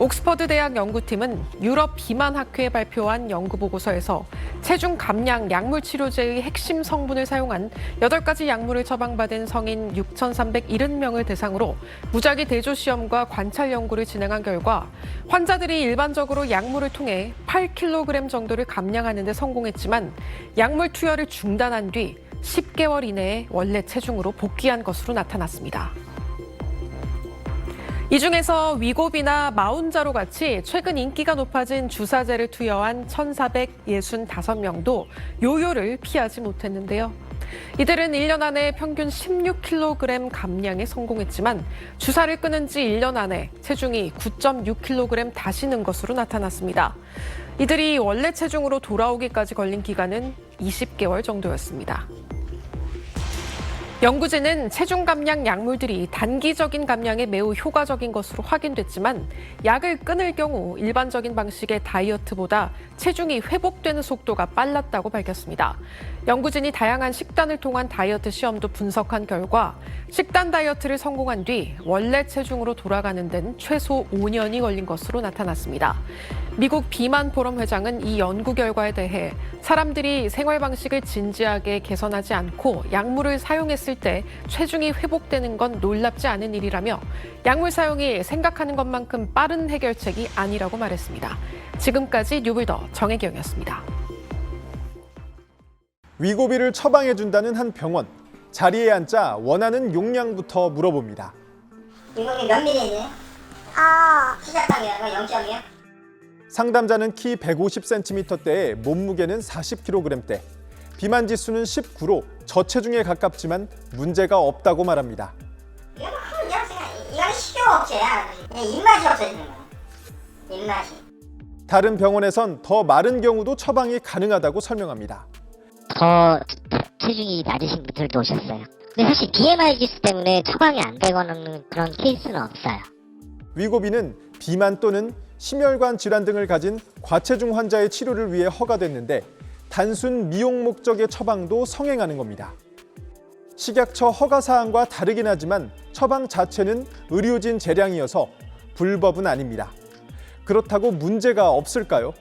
옥스퍼드 대학 연구팀은 유럽 비만 학회에 발표한 연구 보고서에서 체중 감량 약물 치료제의 핵심 성분을 사용한 8가지 약물을 처방받은 성인 6,370명을 대상으로 무작위 대조 시험과 관찰 연구를 진행한 결과 환자들이 일반적으로 약물을 통해 8kg 정도를 감량하는 데 성공했지만 약물 투여를 중단한 뒤 10개월 이내에 원래 체중으로 복귀한 것으로 나타났습니다. 이 중에서 위고비나 마운자로 같이 최근 인기가 높아진 주사제를 투여한 1,465명도 요요를 피하지 못했는데요. 이들은 1년 안에 평균 16kg 감량에 성공했지만 주사를 끊은 지 1년 안에 체중이 9.6kg 다시 는 것으로 나타났습니다. 이들이 원래 체중으로 돌아오기까지 걸린 기간은 20개월 정도였습니다. 연구진은 체중 감량 약물들이 단기적인 감량에 매우 효과적인 것으로 확인됐지만 약을 끊을 경우 일반적인 방식의 다이어트보다 체중이 회복되는 속도가 빨랐다고 밝혔습니다. 연구진이 다양한 식단을 통한 다이어트 시험도 분석한 결과 식단 다이어트를 성공한 뒤 원래 체중으로 돌아가는 데는 최소 5년이 걸린 것으로 나타났습니다. 미국 비만 포럼 회장은 이 연구 결과에 대해 사람들이 생활 방식을 진지하게 개선하지 않고 약물을 사용했을 때 체중이 회복되는 건 놀랍지 않은 일이라며 약물 사용이 생각하는 것만큼 빠른 해결책이 아니라고 말했습니다. 지금까지 뉴블더 정혜경이었습니다. 위고비를 처방해준다는 한 병원. 자리에 앉자 원하는 용량부터 물어봅니다. 위고비 몇 밀리예요? 시작당이요? 0.이요? 상담자는 키 150cm대에 몸무게는 40kg대. 비만 지수는 19로 저체중에 가깝지만 문제가 없다고 말합니다. 이거는 식욕억제야. 입맛이 없어지는 거야. 입맛이. 다른 병원에선 더 마른 경우도 처방이 가능하다고 설명합니다. 더 체중이 낮으신 분들도 오셨어요. 근데 사실 BMI 지수 때문에 처방이 안 되거나 그런 케이스는 없어요. 위고비는 비만 또는 심혈관 질환 등을 가진 과체중 환자의 치료를 위해 허가됐는데 단순 미용 목적의 처방도 성행하는 겁니다. 식약처 허가 사항과 다르긴 하지만 처방 자체는 의료진 재량이어서 불법은 아닙니다. 그렇다고 문제가 없을까요?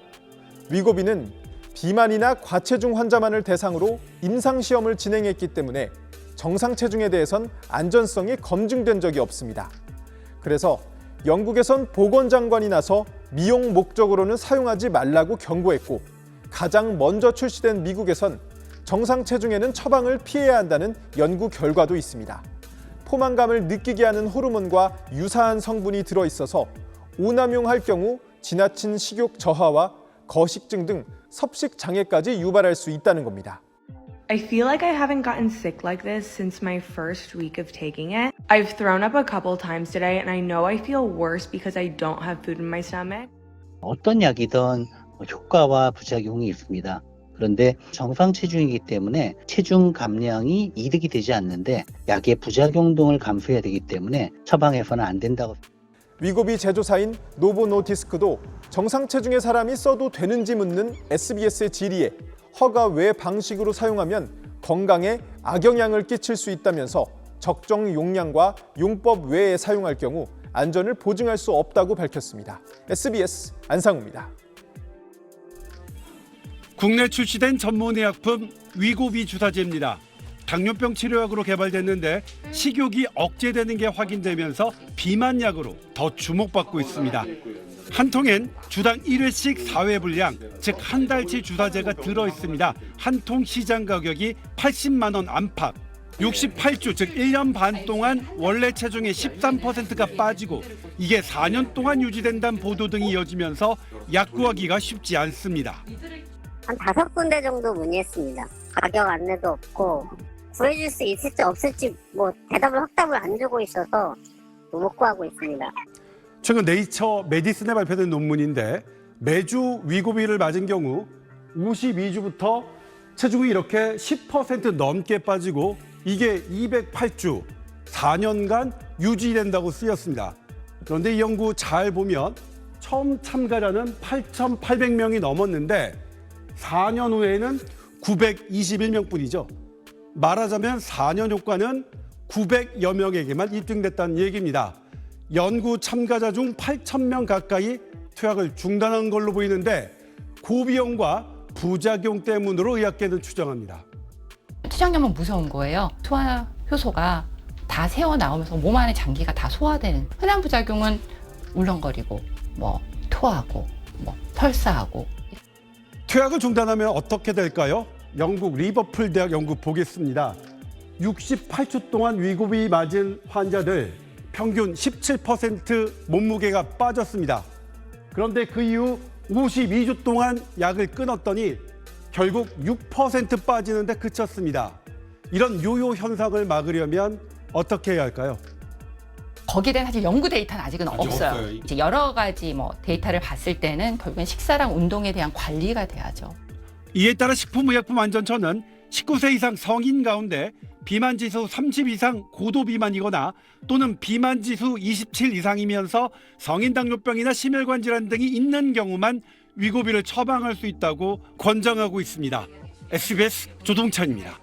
위고비는 비만이나 과체중 환자만을 대상으로 임상시험을 진행했기 때문에 정상 체중에 대해선 안전성이 검증된 적이 없습니다. 그래서 영국에선 보건장관이 나서 미용 목적으로는 사용하지 말라고 경고했고 가장 먼저 출시된 미국에선 정상 체중에는 처방을 피해야 한다는 연구 결과도 있습니다. 포만감을 느끼게 하는 호르몬과 유사한 성분이 들어있어서 오남용할 경우 지나친 식욕 저하와 거식증 등 섭식 장애까지 유발할 수 있다는 겁니다. I feel like I haven't gotten sick like this since my first week of taking it. I've thrown up a couple times today and I know I feel worse because I don't have food in my stomach. 어떤 약이든 효과와 부작용이 있습니다. 그런데 정상 체중이기 때문에 체중 감량이 이득이 되지 않는데 약의 부작용 등을 감수해야 되기 때문에 처방해서는 안 된다고. 위고비 제조사인 노보노디스크도 정상 체중의 사람이 써도 되는지 묻는 SBS의 질의에 허가 외 방식으로 사용하면 건강에 악영향을 끼칠 수 있다면서 적정 용량과 용법 외에 사용할 경우 안전을 보증할 수 없다고 밝혔습니다. SBS 안상우입니다. 국내 출시된 전문의약품 위고비 주사제입니다. 당뇨병 치료약으로 개발됐는데 식욕이 억제되는 게 확인되면서 비만약으로 더 주목받고 있습니다. 한 통엔 주당 1회씩 4회 분량, 즉 한 달치 주사제가 들어있습니다. 한 통 시장 가격이 80만 원 안팎. 68주, 즉 1년 반 동안 원래 체중의 13%가 빠지고 이게 4년 동안 유지된다는 보도 등이 이어지면서 약 구하기가 쉽지 않습니다. 한 5군데 정도 문의했습니다. 가격 안내도 없고 구해줄 수 있을지 없을지 확답을 안 주고 있어서 못 구하고 있습니다. 최근 네이처 메디슨에 발표된 논문인데 매주 위고비를 맞은 경우 52주부터 체중이 이렇게 10% 넘게 빠지고 이게 208주, 4년간 유지된다고 쓰였습니다. 그런데 이 연구 잘 보면 처음 참가자는 8,800명이 넘었는데 4년 후에는 921명뿐이죠. 말하자면 4년 효과는 900여 명에게만 입증됐다는 얘기입니다. 연구 참가자 중 8,000명 가까이 투약을 중단한 걸로 보이는데 고비용과 부작용 때문으로 의학계는 추정합니다. 투약염은 무서운 거예요. 소화 효소가 다 새어 나오면서 몸 안에 장기가 다 소화되는. 흔한 부작용은 울렁거리고 토하고 설사하고. 투약을 중단하면 어떻게 될까요? 영국 리버풀 대학 연구 보겠습니다. 68초 동안 위고비 맞은 환자들 평균 17% 몸무게가 빠졌습니다. 그런데 그 이후 52주 동안 약을 끊었더니 결국 6% 빠지는데 그쳤습니다. 이런 요요 현상을 막으려면 어떻게 해야 할까요? 거기에 대한 사실 연구 데이터는 아직은 없어요. 이제 여러 가지 데이터를 봤을 때는 결국엔 식사랑 운동에 대한 관리가 돼야죠. 이에 따라 식품의약품안전처는 19세 이상 성인 가운데 비만지수 30 이상 고도 비만이거나 또는 비만지수 27 이상이면서 성인 당뇨병이나 심혈관 질환 등이 있는 경우만 위고비를 처방할 수 있다고 권장하고 있습니다. SBS 조동찬입니다.